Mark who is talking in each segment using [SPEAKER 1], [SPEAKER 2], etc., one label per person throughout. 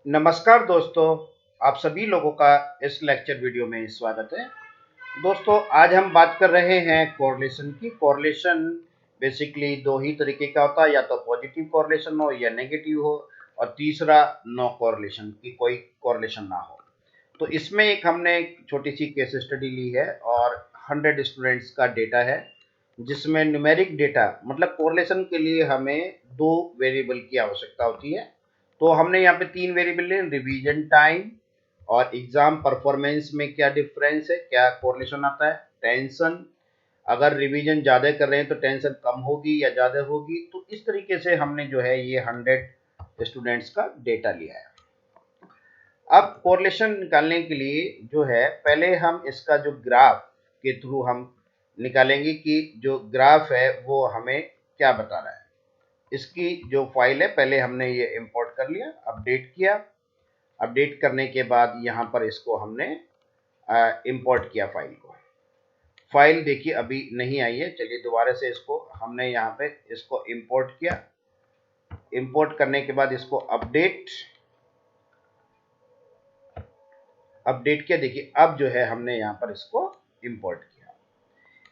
[SPEAKER 1] नमस्कार दोस्तों, आप सभी लोगों का इस लेक्चर वीडियो में स्वागत है। दोस्तों, आज हम बात कर रहे हैं कोरिलेशन की। कोरिलेशन बेसिकली दो ही तरीके का होता है, या तो पॉजिटिव कोरिलेशन हो या नेगेटिव हो, और तीसरा नो कोरिलेशन की कोई कोरिलेशन ना हो। तो इसमें एक हमने छोटी सी केस स्टडी ली है और 100 स्टूडेंट्स का डेटा है, जिसमें न्यूमेरिक डेटा मतलब कोरिलेशन के लिए हमें दो वेरिएबल की आवश्यकता होती है। तो हमने यहाँ पे तीन वेरिएबल लिए, रिवीजन टाइम और एग्जाम परफॉर्मेंस में क्या डिफरेंस है, क्या कोरिलेशन आता है, टेंशन, अगर रिवीजन ज़्यादा कर रहे हैं तो टेंशन कम होगी या ज़्यादा होगी। तो इस तरीके से हमने जो है ये 100 स्टूडेंट्स का डेटा लिया है। अब कोरिलेशन निकालने के लिए जो है, पहले हम इसका जो ग्राफ के थ्रू हम निकालेंगे कि जो ग्राफ है वो हमें क्या बता रहा है। इसकी जो फाइल है पहले हमने ये इंपोर्ट कर लिया, अपडेट किया। अपडेट करने के बाद यहाँ पर इसको हमने इंपोर्ट किया फाइल को। फाइल देखिए अभी नहीं आई है, चलिए दोबारा से इसको हमने यहाँ पे इसको इंपोर्ट किया। इंपोर्ट करने के बाद इसको अपडेट किया। देखिए अब जो है हमने यहाँ पर इसको इंपोर्ट किया।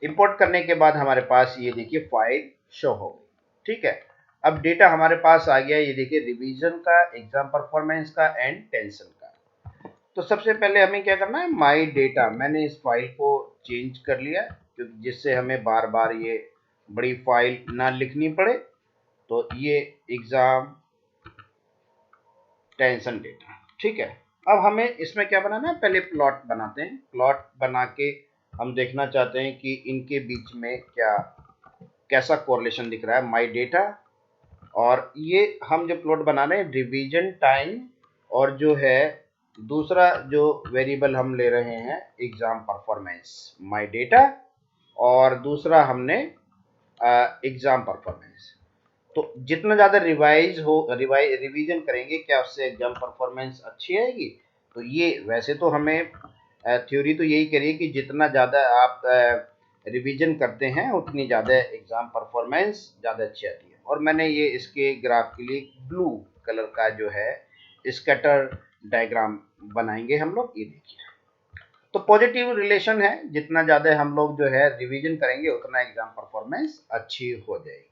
[SPEAKER 1] इंपोर्ट करने के बाद हमारे पास ये देखिए फाइल शो हो गई। ठीक है, अब डेटा हमारे पास आ गया। ये देखिए रिवीजन का, एग्जाम परफॉर्मेंस का एंड टेंशन का। तो सबसे पहले हमें क्या करना है, माई डेटा, मैंने इस फाइल को चेंज कर लिया क्योंकि जिससे हमें बार बार ये बड़ी फाइल ना लिखनी पड़े। तो ये एग्जाम टेंशन डेटा। ठीक है, अब हमें इसमें क्या बनाना है, पहले प्लॉट बनाते हैं। प्लॉट बना के हम देखना चाहते हैं कि इनके बीच में क्या कैसा कोरिलेशन दिख रहा है, माई डेटा। और ये हम जो प्लॉट बना रहे हैं रिवीजन टाइम, और जो है दूसरा जो वेरिएबल हम ले रहे हैं एग्जाम परफॉर्मेंस, माई डेटा, और दूसरा हमने एग्जाम परफॉर्मेंस। तो जितना ज़्यादा रिवीजन करेंगे, क्या उससे एग्जाम परफॉर्मेंस अच्छी आएगी। तो ये वैसे तो हमें थ्योरी तो यही करिए कि जितना ज़्यादा आप रिवीजन करते हैं उतनी ज़्यादा एग्जाम परफॉर्मेंस ज़्यादा अच्छी आती है। और मैंने ये इसके ग्राफ के लिए ब्लू कलर का जो है स्कैटर डायग्राम बनाएंगे हम लोग। ये देखिए, तो पॉजिटिव रिलेशन है, जितना ज़्यादा हम लोग जो है रिवीजन करेंगे उतना एग्जाम परफॉर्मेंस अच्छी हो जाएगी।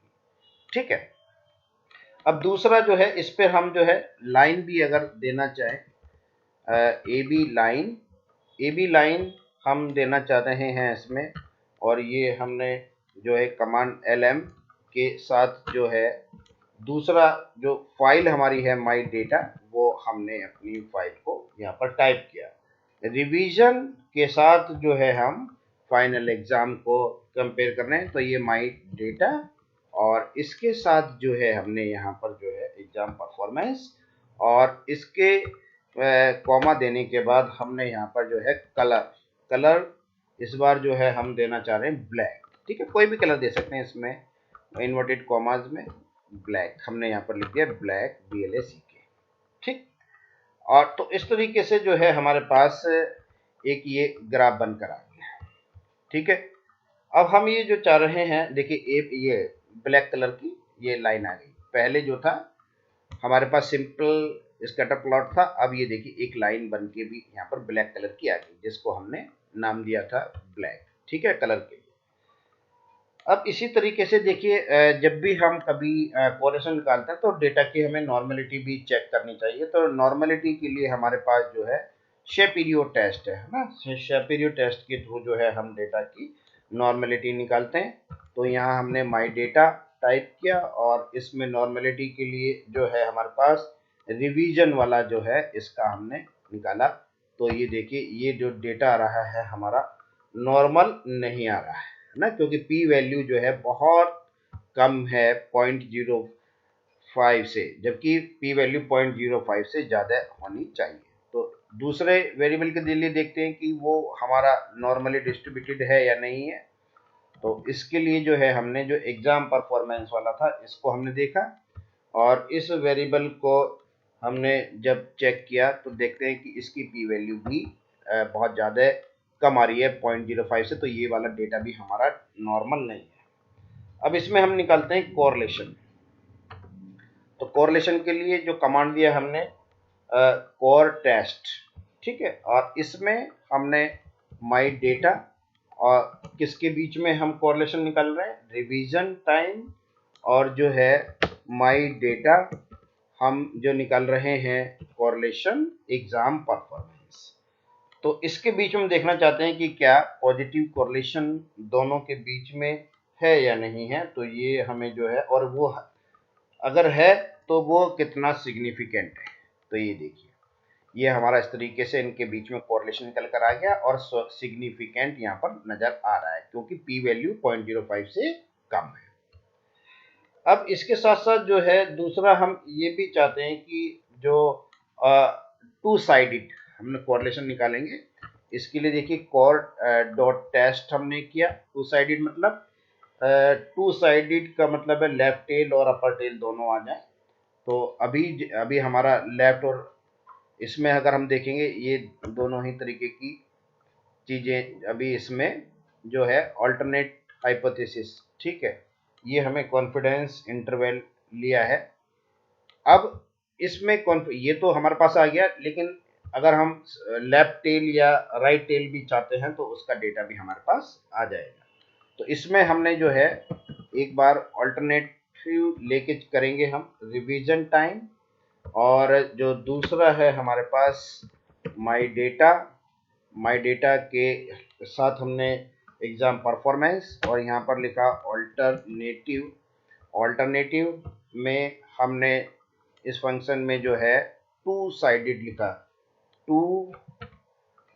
[SPEAKER 1] ठीक है, अब दूसरा जो है, इस पे हम जो है लाइन भी अगर देना चाहें, ए बी लाइन हम देना चाहते हैं इसमें। और ये हमने जो है कमांड LM के साथ जो है दूसरा जो फाइल हमारी है माई डेटा, वो हमने अपनी फाइल को यहाँ पर टाइप किया। रिवीजन के साथ जो है हम फाइनल एग्जाम को कंपेयर कर रहे हैं, तो ये माई डेटा, और इसके साथ जो है हमने यहाँ पर जो है एग्जाम परफॉर्मेंस, और इसके कॉमा देने के बाद हमने यहाँ पर जो है कलर इस बार जो है हम देना चाह रहे हैं ब्लैक। ठीक है, कोई भी कलर दे सकते हैं इसमें, इन्वर्टेड कॉमाज में ब्लैक हमने यहाँ पर लिख दिया, ब्लैक BLACK। ठीक, और तो इस तरीके से जो है हमारे पास एक ये ग्राफ बनकर आ गया। ठीक है, अब हम ये जो चाह रहे हैं, देखिए ये ब्लैक कलर की ये लाइन आ गई। पहले जो था हमारे पास सिंपल स्कैटर प्लॉट था, अब ये देखिए एक लाइन बन के भी यहाँ पर ब्लैक कलर की आ गई, जिसको हमने नाम दिया था ब्लैक। ठीक है, कलर के। अब इसी तरीके से देखिए, जब भी हम कभी कोरिलेशन निकालते हैं तो डेटा की हमें नॉर्मेलिटी भी चेक करनी चाहिए। तो नॉर्मेलिटी के लिए हमारे पास जो है शेपिरियो टेस्ट है ना। शेपिरियो टेस्ट के थ्रू जो है हम डेटा की नॉर्मेलिटी निकालते हैं। तो यहाँ हमने माई डेटा टाइप किया, और इसमें नॉर्मेलिटी के लिए जो है हमारे पास रिवीजन वाला जो है इसका हमने निकाला। तो ये देखिए, ये जो डेटा आ रहा है हमारा नॉर्मल नहीं आ रहा है ना, क्योंकि पी वैल्यू जो है बहुत कम है 0.05 से, जबकि पी वैल्यू 0.05 से ज़्यादा होनी चाहिए। तो दूसरे वेरिएबल के लिए देखते हैं कि वो हमारा नॉर्मली डिस्ट्रीब्यूटेड है या नहीं है। तो इसके लिए जो है हमने जो एग्जाम परफॉर्मेंस वाला था इसको हमने देखा, और इस वेरिएबल को हमने जब चेक किया तो देखते हैं कि इसकी पी वैल्यू भी बहुत ज़्यादा कम आ रही है 0.05 से। तो ये वाला डेटा भी हमारा नॉर्मल नहीं है। अब इसमें हम निकालते हैं कोरिलेशन। तो कोरिलेशन के लिए जो कमांड दिया हमने कोर टेस्ट, ठीक है। और इसमें हमने माई डेटा और किसके बीच में हम कोरिलेशन निकाल रहे हैं, रिवीजन टाइम और जो है माई डेटा हम जो निकाल रहे हैं कोरिलेशन एग्जाम परफॉर्मेंस। तो इसके बीच में देखना चाहते हैं कि क्या पॉजिटिव कोरिलेशन दोनों के बीच में है या नहीं है। तो ये हमें जो है, और वो अगर है तो वो कितना सिग्निफिकेंट है। तो ये देखिए, ये हमारा इस तरीके से इनके बीच में कोरिलेशन निकल कर आ गया और सिग्निफिकेंट यहाँ पर नजर आ रहा है क्योंकि पी वैल्यू 0.05 से कम है। अब इसके साथ साथ जो है दूसरा हम ये भी चाहते हैं कि जो टू साइडेड हमने कोरिलेशन निकालेंगे। इसके लिए देखिए कोर डॉट टेस्ट हमने किया। टू साइडेड मतलब टू साइडेड का मतलब है लेफ्ट टेल और अपर टेल दोनों आ जाए। तो अभी हमारा लेफ्ट और इसमें अगर हम देखेंगे ये दोनों ही तरीके की चीजें अभी इसमें जो है अल्टरनेट हाइपोथेसिस, ठीक है। ये हमें कॉन्फिडेंस इंटरवल लिया है। अब इसमें ये तो हमारे पास आ गया, लेकिन अगर हम लेफ्ट टेल या राइट टेल भी चाहते हैं तो उसका डेटा भी हमारे पास आ जाएगा। तो इसमें हमने जो है एक बार अल्टरनेटिव लेके करेंगे हम रिवीजन टाइम, और जो दूसरा है हमारे पास माई डेटा के साथ हमने एग्जाम परफॉर्मेंस, और यहाँ पर लिखा ऑल्टरनेटिव में हमने इस फंक्शन में जो है टू साइडेड लिखा, टू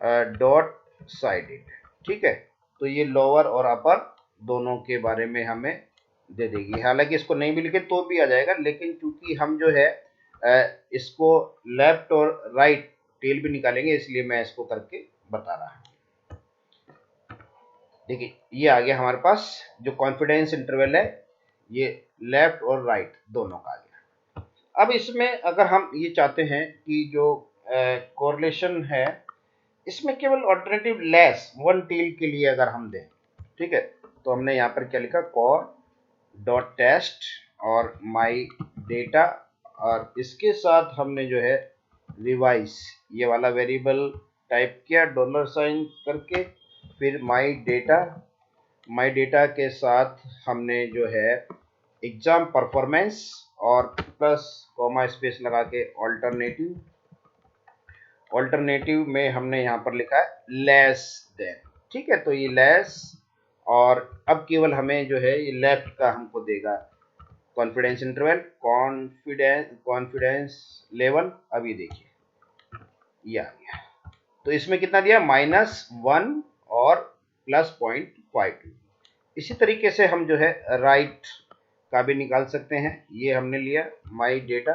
[SPEAKER 1] डॉट साइडेड, ठीक है। तो ये लोअर और अपर दोनों के बारे में हमें दे देगी। हालांकि इसको नहीं भी लिखे तो भी आ जाएगा, लेकिन चूंकि हम जो है इसको लेफ्ट और राइट टेल भी निकालेंगे, इसलिए मैं इसको करके बता रहा हूँ। देखिए ये आ गया हमारे पास जो कॉन्फिडेंस इंटरवल है, ये लेफ्ट और राइट दोनों का आ गया। अब इसमें अगर हम ये चाहते हैं कि जो कोरिलेशन है इसमें केवल ऑल्टरनेटिव लेस वन टेल के लिए अगर हम दें, ठीक है। तो हमने यहाँ पर क्या लिखा, कोर डॉट टेस्ट और माई डेटा, और इसके साथ हमने जो है रिवाइज ये वाला वेरिएबल टाइप किया $साइन करके, फिर माई डेटा के साथ हमने जो है एग्जाम परफॉर्मेंस और प्लस कॉमा स्पेस लगा के ऑल्टरनेटिव में हमने यहाँ पर लिखा है लेस देन, ठीक है। तो ये लेस, और अब केवल हमें जो है ये लेफ्ट का हमको देगा कॉन्फिडेंस इंटरवल, कॉन्फिडेंस लेवल। अभी देखिए ये आ गया। तो इसमें कितना दिया, -1 और +0.52। इसी तरीके से हम जो है राइट का भी निकाल सकते हैं। ये हमने लिया माई डेटा,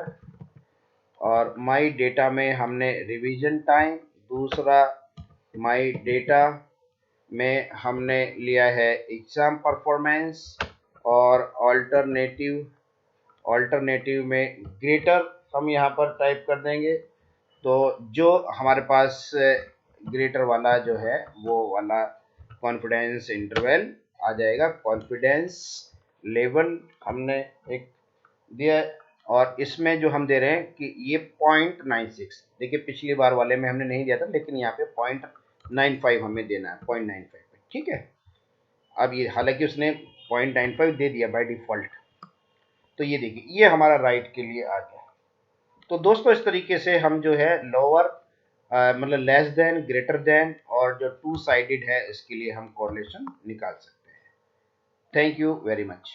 [SPEAKER 1] और माई डेटा में हमने रिवीजन टाइम, दूसरा माई डेटा में हमने लिया है एग्जाम परफॉर्मेंस, और ऑल्टरनेटिव में ग्रेटर हम यहाँ पर टाइप कर देंगे। तो जो हमारे पास ग्रेटर वाला जो है वो वाला कॉन्फिडेंस इंटरवल आ जाएगा। कॉन्फिडेंस लेवल हमने एक दिया, और इसमें जो हम दे रहे हैं कि ये 0.96, देखिए पिछली बार वाले में हमने नहीं दिया था, लेकिन यहाँ पे 0.95 हमें देना है, 0.95 पे, ठीक है। अब ये हालांकि उसने 0.95 दे दिया बाय डिफॉल्ट। तो ये देखिए ये हमारा राइट के लिए आ गया। तो दोस्तों इस तरीके से हम जो है लोअर मतलब लेस देन, ग्रेटर देन, और जो टू साइडेड है इसके लिए हम कोरिलेशन निकाल सकते हैं। Thank you very much.